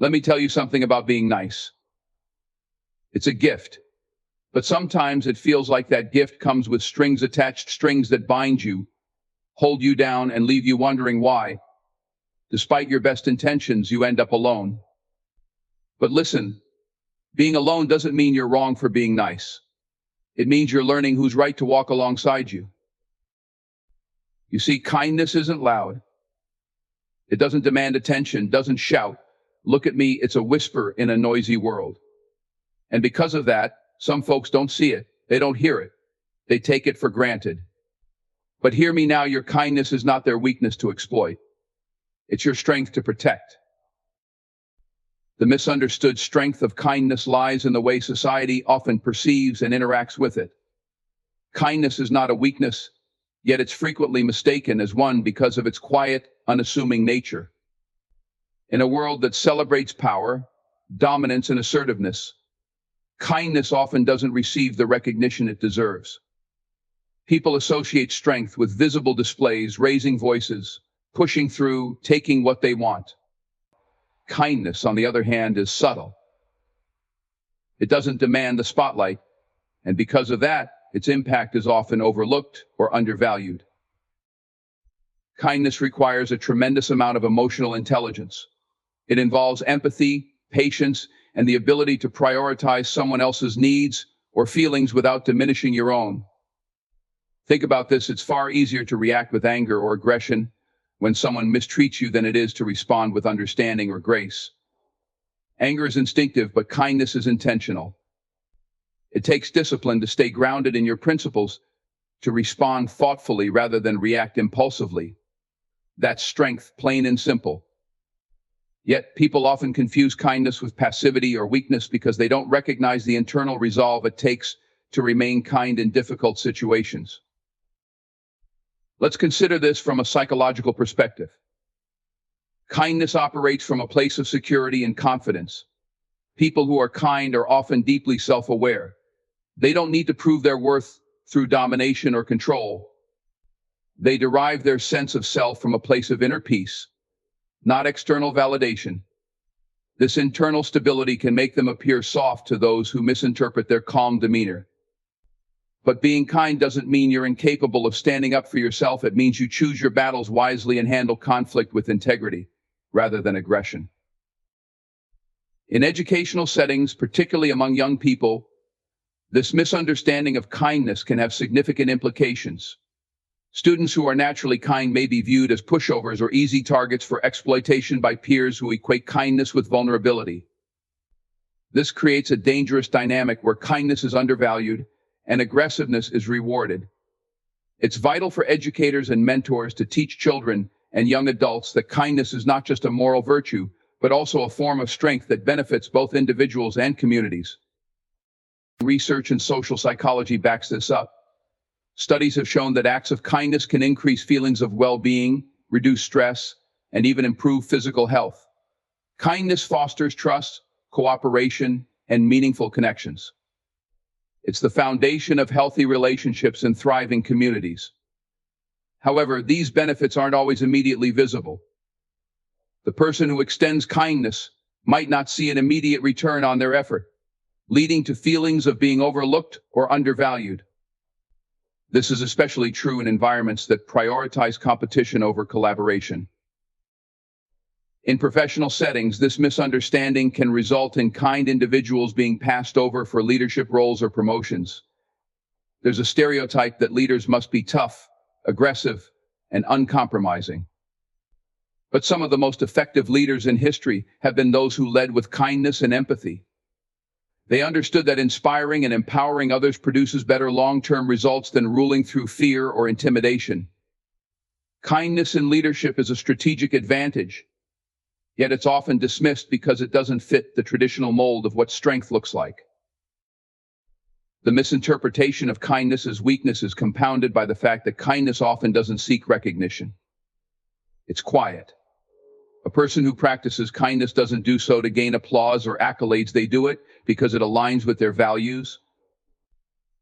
Let me tell you something about being nice. It's a gift, but sometimes it feels like that gift comes with strings attached, strings that bind you, hold you down, and leave you wondering why, despite your best intentions, you end up alone. But listen, being alone doesn't mean you're wrong for being nice. It means you're learning who's right to walk alongside you. You see, kindness isn't loud. It doesn't demand attention, doesn't shout. Look at me, it's a whisper in a noisy world. And because of that, some folks don't see it, they don't hear it, they take it for granted. But hear me now, your kindness is not their weakness to exploit. It's your strength to protect. The misunderstood strength of kindness lies in the way society often perceives and interacts with it. Kindness is not a weakness, yet it's frequently mistaken as one because of its quiet, unassuming nature. In a world that celebrates power, dominance, and assertiveness, kindness often doesn't receive the recognition it deserves. People associate strength with visible displays, raising voices, pushing through, taking what they want. Kindness, on the other hand, is subtle. It doesn't demand the spotlight, and because of that, its impact is often overlooked or undervalued. Kindness requires a tremendous amount of emotional intelligence. It involves empathy, patience, and the ability to prioritize someone else's needs or feelings without diminishing your own. Think about this, it's far easier to react with anger or aggression when someone mistreats you than it is to respond with understanding or grace. Anger is instinctive, but kindness is intentional. It takes discipline to stay grounded in your principles, to respond thoughtfully rather than react impulsively. That's strength, plain and simple. Yet people often confuse kindness with passivity or weakness because they don't recognize the internal resolve it takes to remain kind in difficult situations. Let's consider this from a psychological perspective. Kindness operates from a place of security and confidence. People who are kind are often deeply self-aware. They don't need to prove their worth through domination or control. They derive their sense of self from a place of inner peace, not external validation. This internal stability can make them appear soft to those who misinterpret their calm demeanor. But being kind doesn't mean you're incapable of standing up for yourself. It means you choose your battles wisely and handle conflict with integrity, rather than aggression. In educational settings, particularly among young people, this misunderstanding of kindness can have significant implications. Students who are naturally kind may be viewed as pushovers or easy targets for exploitation by peers who equate kindness with vulnerability. This creates a dangerous dynamic where kindness is undervalued and aggressiveness is rewarded. It's vital for educators and mentors to teach children and young adults that kindness is not just a moral virtue, but also a form of strength that benefits both individuals and communities. Research in social psychology backs this up. Studies have shown that acts of kindness can increase feelings of well-being, reduce stress, and even improve physical health. Kindness fosters trust, cooperation, and meaningful connections. It's the foundation of healthy relationships and thriving communities. However, these benefits aren't always immediately visible. The person who extends kindness might not see an immediate return on their effort, leading to feelings of being overlooked or undervalued. This is especially true in environments that prioritize competition over collaboration. In professional settings, this misunderstanding can result in kind individuals being passed over for leadership roles or promotions. There's a stereotype that leaders must be tough, aggressive, and uncompromising. But some of the most effective leaders in history have been those who led with kindness and empathy. They understood that inspiring and empowering others produces better long-term results than ruling through fear or intimidation. Kindness in leadership is a strategic advantage, yet it's often dismissed because it doesn't fit the traditional mold of what strength looks like. The misinterpretation of kindness as weakness is compounded by the fact that kindness often doesn't seek recognition. It's quiet. A person who practices kindness doesn't do so to gain applause or accolades. They do it because it aligns with their values.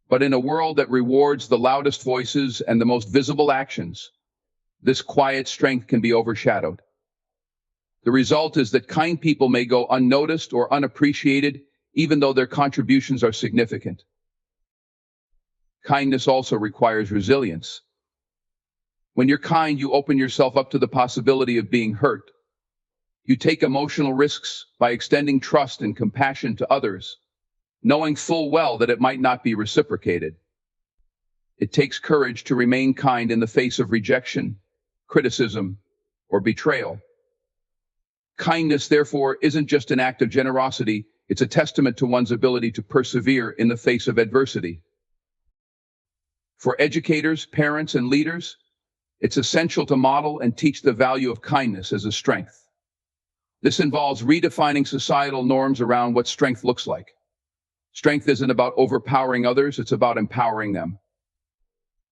But in a world that rewards the loudest voices and the most visible actions, this quiet strength can be overshadowed. The result is that kind people may go unnoticed or unappreciated, even though their contributions are significant. Kindness also requires resilience. When you're kind, you open yourself up to the possibility of being hurt. You take emotional risks by extending trust and compassion to others, knowing full well that it might not be reciprocated. It takes courage to remain kind in the face of rejection, criticism, or betrayal. Kindness, therefore, isn't just an act of generosity, it's a testament to one's ability to persevere in the face of adversity. For educators, parents, and leaders, it's essential to model and teach the value of kindness as a strength. This involves redefining societal norms around what strength looks like. Strength isn't about overpowering others, it's about empowering them.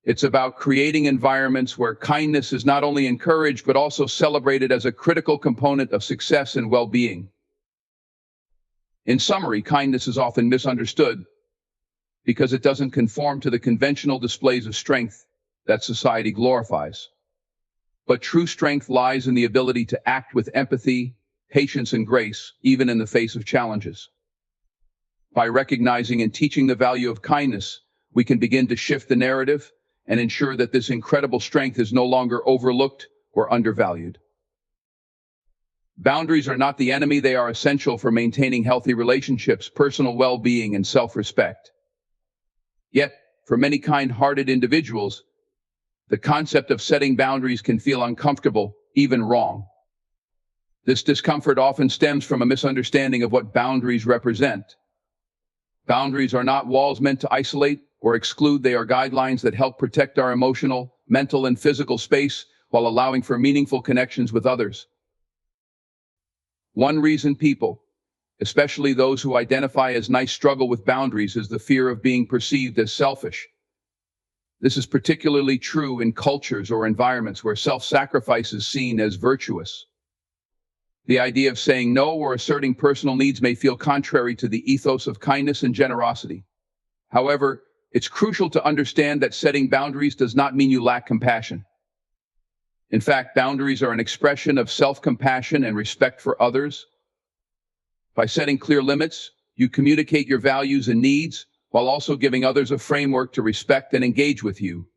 It's about creating environments where kindness is not only encouraged, but also celebrated as a critical component of success and well-being. In summary, kindness is often misunderstood because it doesn't conform to the conventional displays of strength that society glorifies. But true strength lies in the ability to act with empathy, patience, and grace, even in the face of challenges. By recognizing and teaching the value of kindness, we can begin to shift the narrative and ensure that this incredible strength is no longer overlooked or undervalued. Boundaries are not the enemy, they are essential for maintaining healthy relationships, personal well-being, and self-respect. Yet, for many kind-hearted individuals, the concept of setting boundaries can feel uncomfortable, even wrong. This discomfort often stems from a misunderstanding of what boundaries represent. Boundaries are not walls meant to isolate or exclude, they are guidelines that help protect our emotional, mental, and physical space while allowing for meaningful connections with others. One reason people, especially those who identify as nice, struggle with boundaries is the fear of being perceived as selfish. This is particularly true in cultures or environments where self-sacrifice is seen as virtuous. The idea of saying no or asserting personal needs may feel contrary to the ethos of kindness and generosity. However, it's crucial to understand that setting boundaries does not mean you lack compassion. In fact, boundaries are an expression of self-compassion and respect for others. By setting clear limits, you communicate your values and needs, while also giving others a framework to respect and engage with you.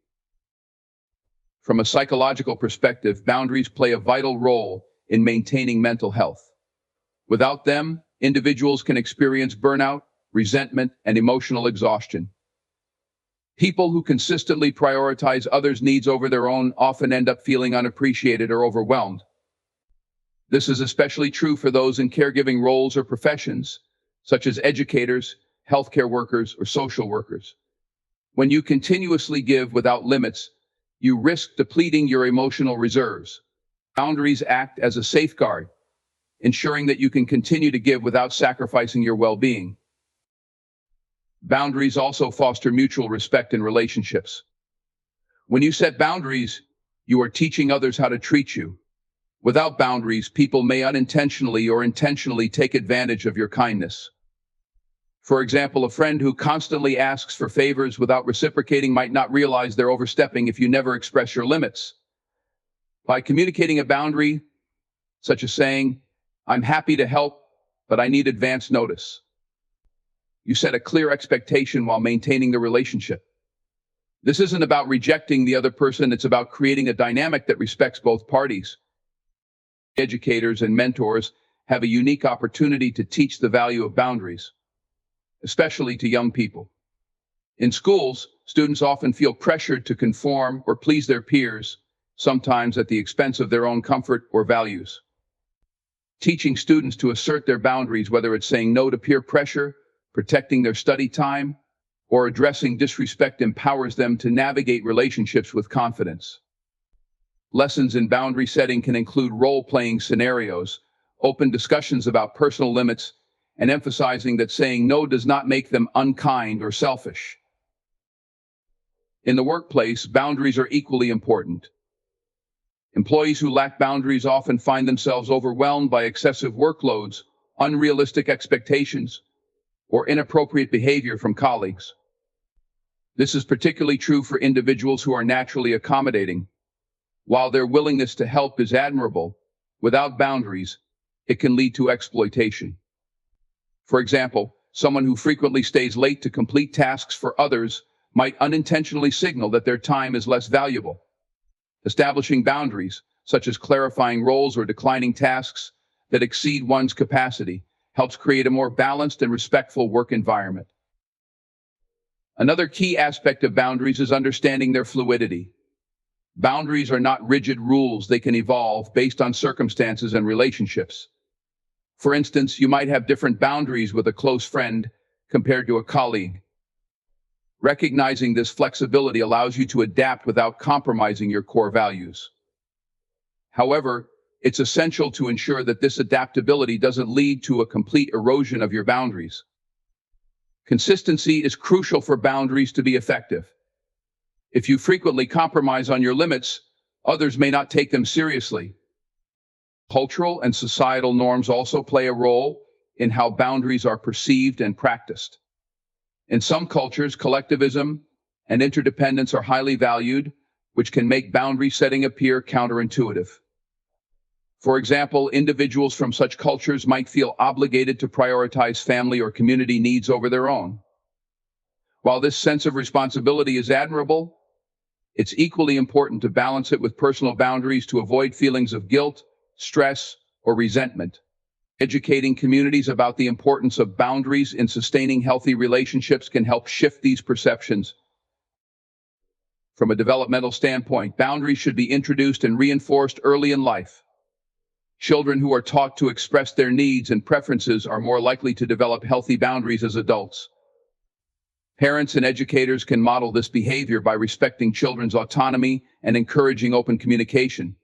From a psychological perspective, boundaries play a vital role in maintaining mental health. Without them, individuals can experience burnout, resentment, and emotional exhaustion. People who consistently prioritize others' needs over their own often end up feeling unappreciated or overwhelmed. This is especially true for those in caregiving roles or professions, such as educators, healthcare workers, or social workers. When you continuously give without limits, you risk depleting your emotional reserves. Boundaries act as a safeguard, ensuring that you can continue to give without sacrificing your well-being. Boundaries also foster mutual respect in relationships. When you set boundaries, you are teaching others how to treat you. Without boundaries, people may unintentionally or intentionally take advantage of your kindness. For example, a friend who constantly asks for favors without reciprocating might not realize they're overstepping if you never express your limits. By communicating a boundary, such as saying, "I'm happy to help, but I need advance notice," you set a clear expectation while maintaining the relationship. This isn't about rejecting the other person, it's about creating a dynamic that respects both parties. Educators and mentors have a unique opportunity to teach the value of boundaries, especially to young people. In schools, students often feel pressured to conform or please their peers, sometimes at the expense of their own comfort or values. Teaching students to assert their boundaries, whether it's saying no to peer pressure, protecting their study time, or addressing disrespect, empowers them to navigate relationships with confidence. Lessons in boundary setting can include role-playing scenarios, open discussions about personal limits, and emphasizing that saying no does not make them unkind or selfish. In the workplace, boundaries are equally important. Employees who lack boundaries often find themselves overwhelmed by excessive workloads, unrealistic expectations, or inappropriate behavior from colleagues. This is particularly true for individuals who are naturally accommodating. While their willingness to help is admirable, Without boundaries, it can lead to exploitation. For example, someone who frequently stays late to complete tasks for others might unintentionally signal that their time is less valuable. Establishing boundaries, such as clarifying roles or declining tasks that exceed one's capacity, helps create a more balanced and respectful work environment. Another key aspect of boundaries is understanding their fluidity. Boundaries are not rigid rules, they can evolve based on circumstances and relationships. For instance, you might have different boundaries with a close friend compared to a colleague. Recognizing this flexibility allows you to adapt without compromising your core values. However, it's essential to ensure that this adaptability doesn't lead to a complete erosion of your boundaries. Consistency is crucial for boundaries to be effective. If you frequently compromise on your limits, others may not take them seriously. Cultural and societal norms also play a role in how boundaries are perceived and practiced. In some cultures, collectivism and interdependence are highly valued, which can make boundary setting appear counterintuitive. For example, individuals from such cultures might feel obligated to prioritize family or community needs over their own. While this sense of responsibility is admirable, it's equally important to balance it with personal boundaries to avoid feelings of guilt, stress, or resentment. Educating communities about the importance of boundaries in sustaining healthy relationships can help shift these perceptions. From a developmental standpoint, boundaries should be introduced and reinforced early in life. Children who are taught to express their needs and preferences are more likely to develop healthy boundaries as adults. Parents and educators can model this behavior by respecting children's autonomy and encouraging open communication.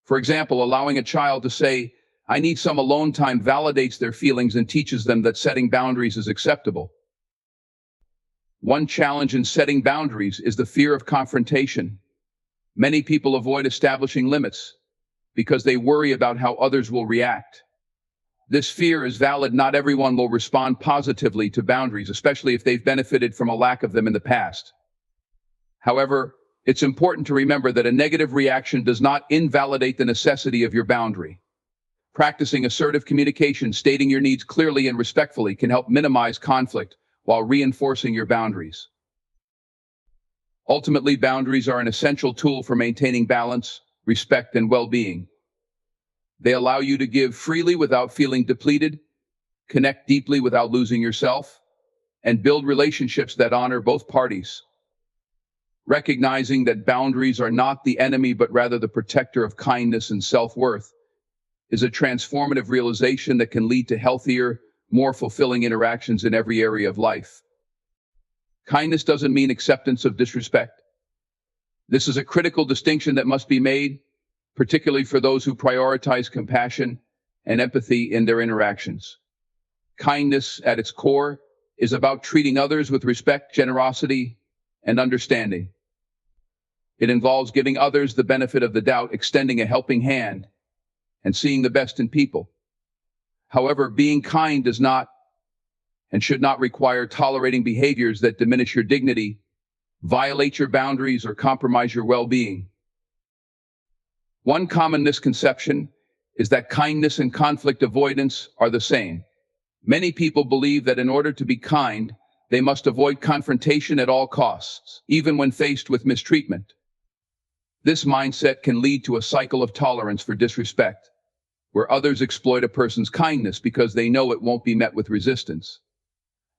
For example, allowing a child to say, "I need some alone time," validates their feelings and teaches them that setting boundaries is acceptable. One challenge in setting boundaries is the fear of confrontation. Many people avoid establishing limits because they worry about how others will react. This fear is valid. Not everyone will respond positively to boundaries, especially if they've benefited from a lack of them in the past. However, it's important to remember that a negative reaction does not invalidate the necessity of your boundary. Practicing assertive communication, stating your needs clearly and respectfully, can help minimize conflict while reinforcing your boundaries. Ultimately, boundaries are an essential tool for maintaining balance, respect, and well-being. They allow you to give freely without feeling depleted, connect deeply without losing yourself, and build relationships that honor both parties. Recognizing that boundaries are not the enemy but rather the protector of kindness and self-worth is a transformative realization that can lead to healthier, more fulfilling interactions in every area of life. Kindness doesn't mean acceptance of disrespect. This is a critical distinction that must be made, particularly for those who prioritize compassion and empathy in their interactions. Kindness, at its core, is about treating others with respect, generosity, and understanding. It involves giving others the benefit of the doubt, extending a helping hand, and seeing the best in people. However, being kind does not and should not require tolerating behaviors that diminish your dignity, violate your boundaries, or compromise your well-being. One common misconception is that kindness and conflict avoidance are the same. Many people believe that in order to be kind, they must avoid confrontation at all costs, even when faced with mistreatment. This mindset can lead to a cycle of tolerance for disrespect, where others exploit a person's kindness because they know it won't be met with resistance.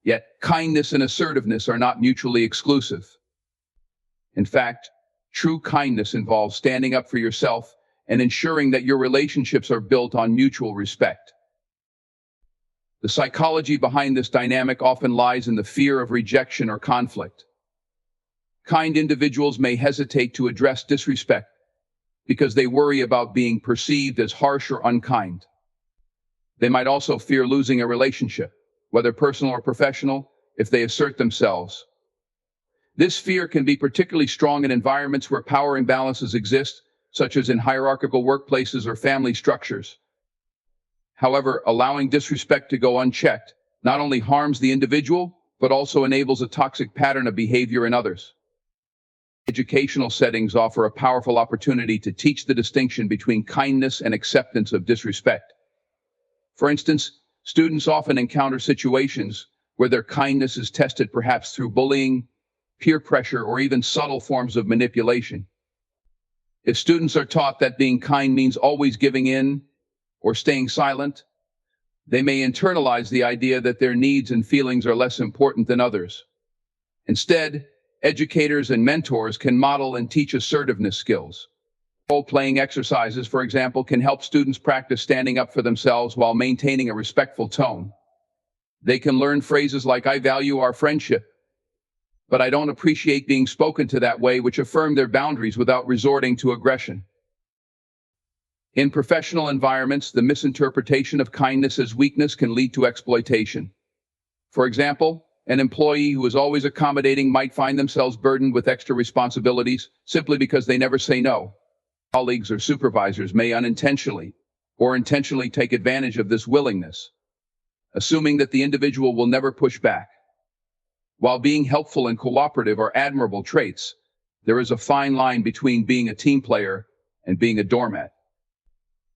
Yet, kindness and assertiveness are not mutually exclusive. In fact, true kindness involves standing up for yourself and ensuring that your relationships are built on mutual respect. The psychology behind this dynamic often lies in the fear of rejection or conflict. Kind individuals may hesitate to address disrespect because they worry about being perceived as harsh or unkind. They might also fear losing a relationship, whether personal or professional, if they assert themselves. This fear can be particularly strong in environments where power imbalances exist, such as in hierarchical workplaces or family structures. However, allowing disrespect to go unchecked not only harms the individual, but also enables a toxic pattern of behavior in others. Educational settings offer a powerful opportunity to teach the distinction between kindness and acceptance of disrespect. For instance, students often encounter situations where their kindness is tested perhaps through bullying, peer pressure, or even subtle forms of manipulation. If students are taught that being kind means always giving in or staying silent, they may internalize the idea that their needs and feelings are less important than others. Instead, educators and mentors can model and teach assertiveness skills. Role-playing exercises, for example, can help students practice standing up for themselves while maintaining a respectful tone. They can learn phrases like, "I value our friendship, but I don't appreciate being spoken to that way," which affirm their boundaries without resorting to aggression. In professional environments, the misinterpretation of kindness as weakness can lead to exploitation. For example, an employee who is always accommodating might find themselves burdened with extra responsibilities simply because they never say no. Colleagues or supervisors may unintentionally or intentionally take advantage of this willingness, assuming that the individual will never push back. While being helpful and cooperative are admirable traits, there is a fine line between being a team player and being a doormat.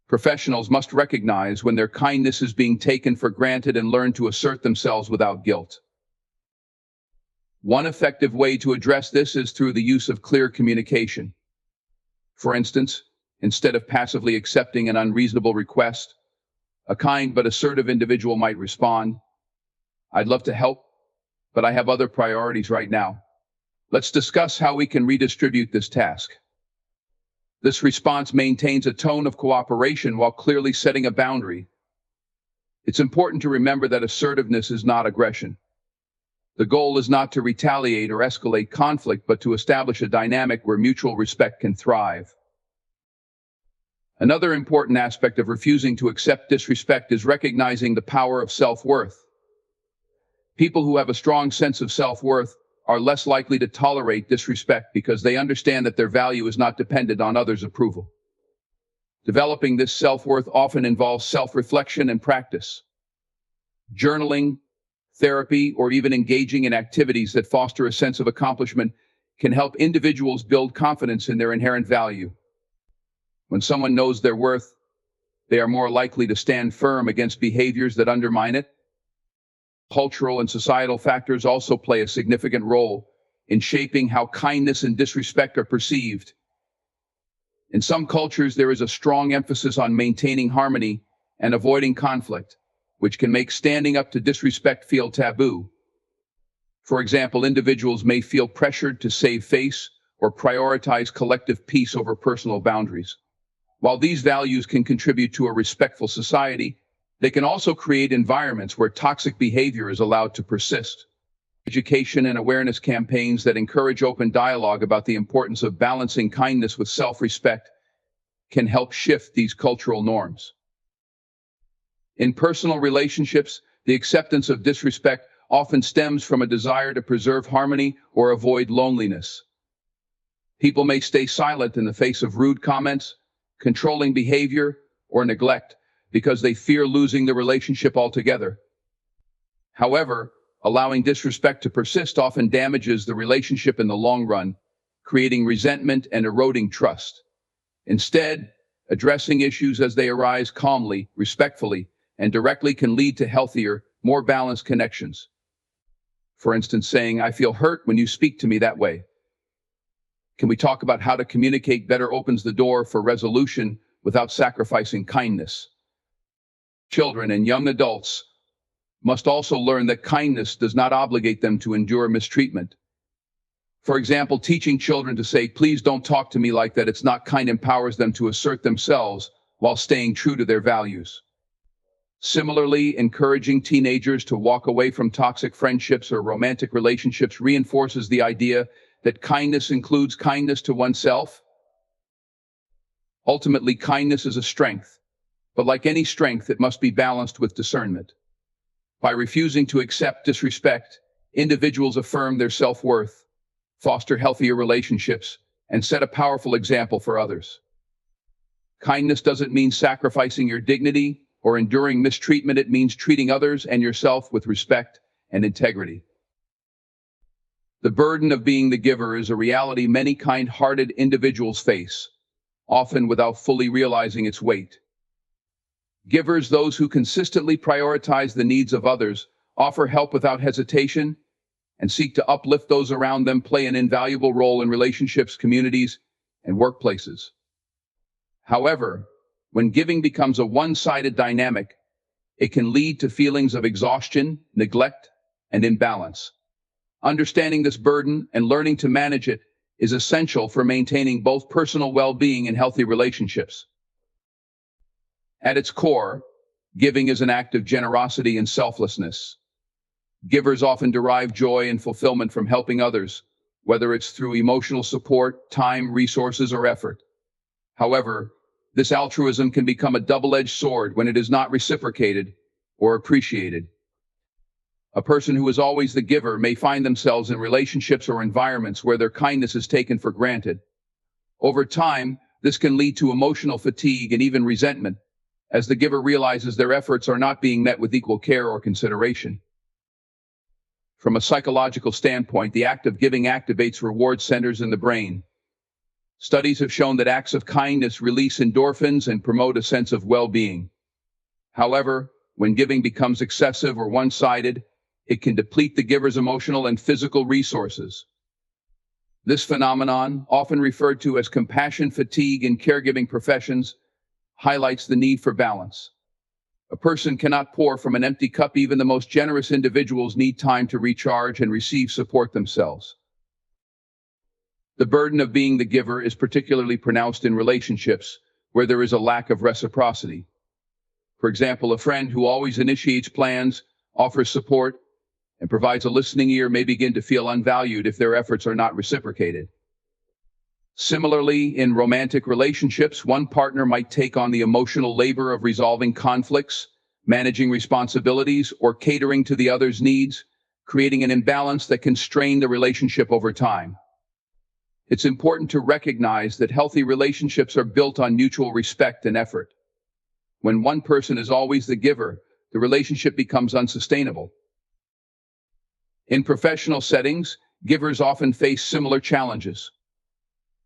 Professionals must recognize when their kindness is being taken for granted and learn to assert themselves without guilt. One effective way to address this is through the use of clear communication. For instance, instead of passively accepting an unreasonable request, a kind but assertive individual might respond, "I'd love to help, but I have other priorities right now. Let's discuss how we can redistribute this task." This response maintains a tone of cooperation while clearly setting a boundary. It's important to remember that assertiveness is not aggression. The goal is not to retaliate or escalate conflict, but to establish a dynamic where mutual respect can thrive. Another important aspect of refusing to accept disrespect is recognizing the power of self-worth. People who have a strong sense of self-worth are less likely to tolerate disrespect because they understand that their value is not dependent on others' approval. Developing this self-worth often involves self-reflection and practice. Journaling, therapy, or even engaging in activities that foster a sense of accomplishment can help individuals build confidence in their inherent value. When someone knows their worth, they are more likely to stand firm against behaviors that undermine it. Cultural and societal factors also play a significant role in shaping how kindness and disrespect are perceived. In some cultures, there is a strong emphasis on maintaining harmony and avoiding conflict, which can make standing up to disrespect feel taboo. For example, individuals may feel pressured to save face or prioritize collective peace over personal boundaries. While these values can contribute to a respectful society, they can also create environments where toxic behavior is allowed to persist. Education and awareness campaigns that encourage open dialogue about the importance of balancing kindness with self-respect can help shift these cultural norms. In personal relationships, the acceptance of disrespect often stems from a desire to preserve harmony or avoid loneliness. People may stay silent in the face of rude comments, controlling behavior, or neglect because they fear losing the relationship altogether. However, allowing disrespect to persist often damages the relationship in the long run, creating resentment and eroding trust. Instead, addressing issues as they arise calmly, respectfully, and directly can lead to healthier, more balanced connections. For instance, saying, "I feel hurt when you speak to me that way. Can we talk about how to communicate better?" opens the door for resolution without sacrificing kindness. Children and young adults must also learn that kindness does not obligate them to endure mistreatment. For example, teaching children to say, "Please don't talk to me like that," it's not kind, empowers them to assert themselves while staying true to their values. Similarly, encouraging teenagers to walk away from toxic friendships or romantic relationships reinforces the idea that kindness includes kindness to oneself. Ultimately, kindness is a strength, but like any strength, it must be balanced with discernment. By refusing to accept disrespect, individuals affirm their self-worth, foster healthier relationships, and set a powerful example for others. Kindness doesn't mean sacrificing your dignity or enduring mistreatment. It means treating others and yourself with respect and integrity. The burden of being the giver is a reality many kind-hearted individuals face, often without fully realizing its weight. Givers, those who consistently prioritize the needs of others, offer help without hesitation, and seek to uplift those around them, play an invaluable role in relationships, communities, and workplaces. However, when giving becomes a one-sided dynamic, it can lead to feelings of exhaustion, neglect, and imbalance. Understanding this burden and learning to manage it is essential for maintaining both personal well-being and healthy relationships. At its core, giving is an act of generosity and selflessness. Givers often derive joy and fulfillment from helping others, whether it's through emotional support, time, resources, or effort. However, this altruism can become a double-edged sword when it is not reciprocated or appreciated. A person who is always the giver may find themselves in relationships or environments where their kindness is taken for granted. Over time, this can lead to emotional fatigue and even resentment, as the giver realizes their efforts are not being met with equal care or consideration. From a psychological standpoint, the act of giving activates reward centers in the brain. Studies have shown that acts of kindness release endorphins and promote a sense of well-being. However, when giving becomes excessive or one-sided, it can deplete the giver's emotional and physical resources. This phenomenon, often referred to as compassion fatigue in caregiving professions, highlights the need for balance. A person cannot pour from an empty cup. Even the most generous individuals need time to recharge and receive support themselves. The burden of being the giver is particularly pronounced in relationships where there is a lack of reciprocity. For example, a friend who always initiates plans, offers support, and provides a listening ear may begin to feel unvalued if their efforts are not reciprocated. Similarly, in romantic relationships, one partner might take on the emotional labor of resolving conflicts, managing responsibilities, or catering to the other's needs, creating an imbalance that can strain the relationship over time. It's important to recognize that healthy relationships are built on mutual respect and effort. When one person is always the giver, the relationship becomes unsustainable. In professional settings, givers often face similar challenges.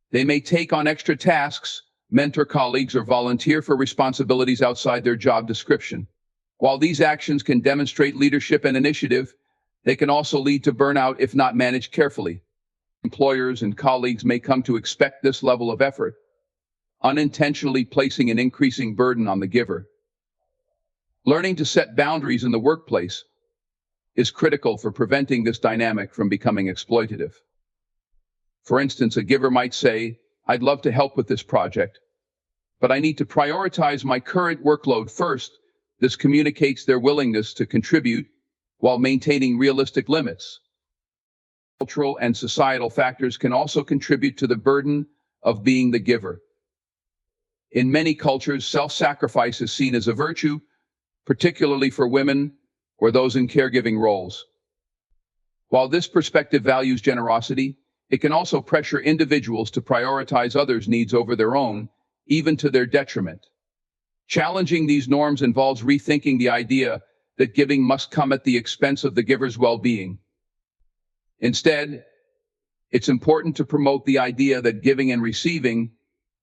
They may take on extra tasks, mentor colleagues, or volunteer for responsibilities outside their job description. While these actions can demonstrate leadership and initiative, they can also lead to burnout if not managed carefully. Employers and colleagues may come to expect this level of effort, unintentionally placing an increasing burden on the giver. Learning to set boundaries in the workplace is critical for preventing this dynamic from becoming exploitative. For instance, a giver might say, "I'd love to help with this project, but I need to prioritize my current workload first." This communicates their willingness to contribute while maintaining realistic limits. Cultural and societal factors can also contribute to the burden of being the giver. In many cultures, self-sacrifice is seen as a virtue, particularly for women or those in caregiving roles. While this perspective values generosity, it can also pressure individuals to prioritize others' needs over their own, even to their detriment. Challenging these norms involves rethinking the idea that giving must come at the expense of the giver's well-being. Instead, it's important to promote the idea that giving and receiving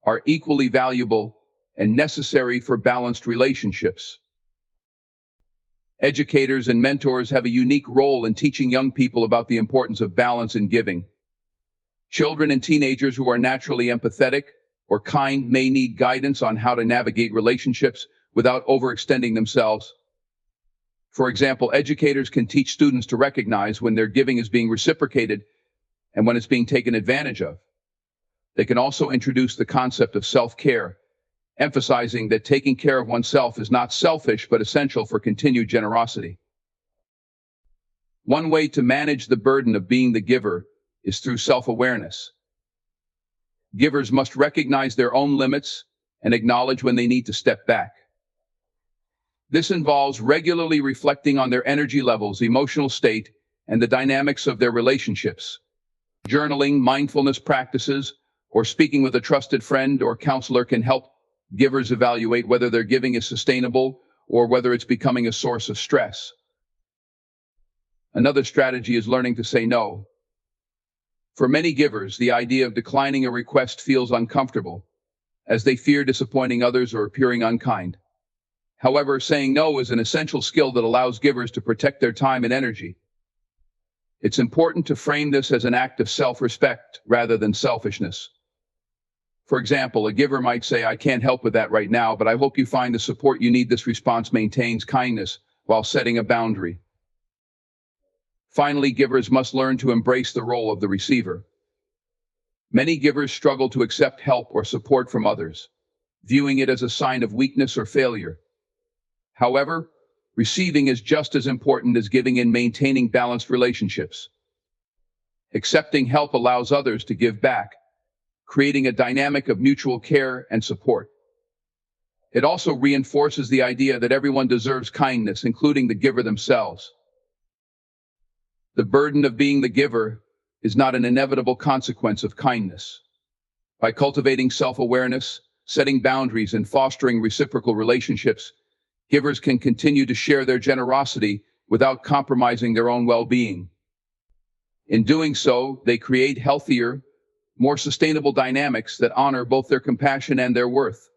are equally valuable and necessary for balanced relationships. Educators and mentors have a unique role in teaching young people about the importance of balance in giving. Children and teenagers who are naturally empathetic or kind may need guidance on how to navigate relationships without overextending themselves. For example, educators can teach students to recognize when their giving is being reciprocated and when it's being taken advantage of. They can also introduce the concept of self-care, emphasizing that taking care of oneself is not selfish but essential for continued generosity. One way to manage the burden of being the giver is through self-awareness. Givers must recognize their own limits and acknowledge when they need to step back. This involves regularly reflecting on their energy levels, emotional state, and the dynamics of their relationships. Journaling, mindfulness practices, or speaking with a trusted friend or counselor can help givers evaluate whether their giving is sustainable or whether it's becoming a source of stress. Another strategy is learning to say no. For many givers, the idea of declining a request feels uncomfortable, as they fear disappointing others or appearing unkind. However, saying no is an essential skill that allows givers to protect their time and energy. It's important to frame this as an act of self-respect rather than selfishness. For example, a giver might say, "I can't help with that right now, but I hope you find the support you need." This response maintains kindness while setting a boundary. Finally, givers must learn to embrace the role of the receiver. Many givers struggle to accept help or support from others, viewing it as a sign of weakness or failure. However, receiving is just as important as giving in maintaining balanced relationships. Accepting help allows others to give back, creating a dynamic of mutual care and support. It also reinforces the idea that everyone deserves kindness, including the giver themselves. The burden of being the giver is not an inevitable consequence of kindness. By cultivating self-awareness, setting boundaries, and fostering reciprocal relationships, givers can continue to share their generosity without compromising their own well-being. In doing so, they create healthier, more sustainable dynamics that honor both their compassion and their worth.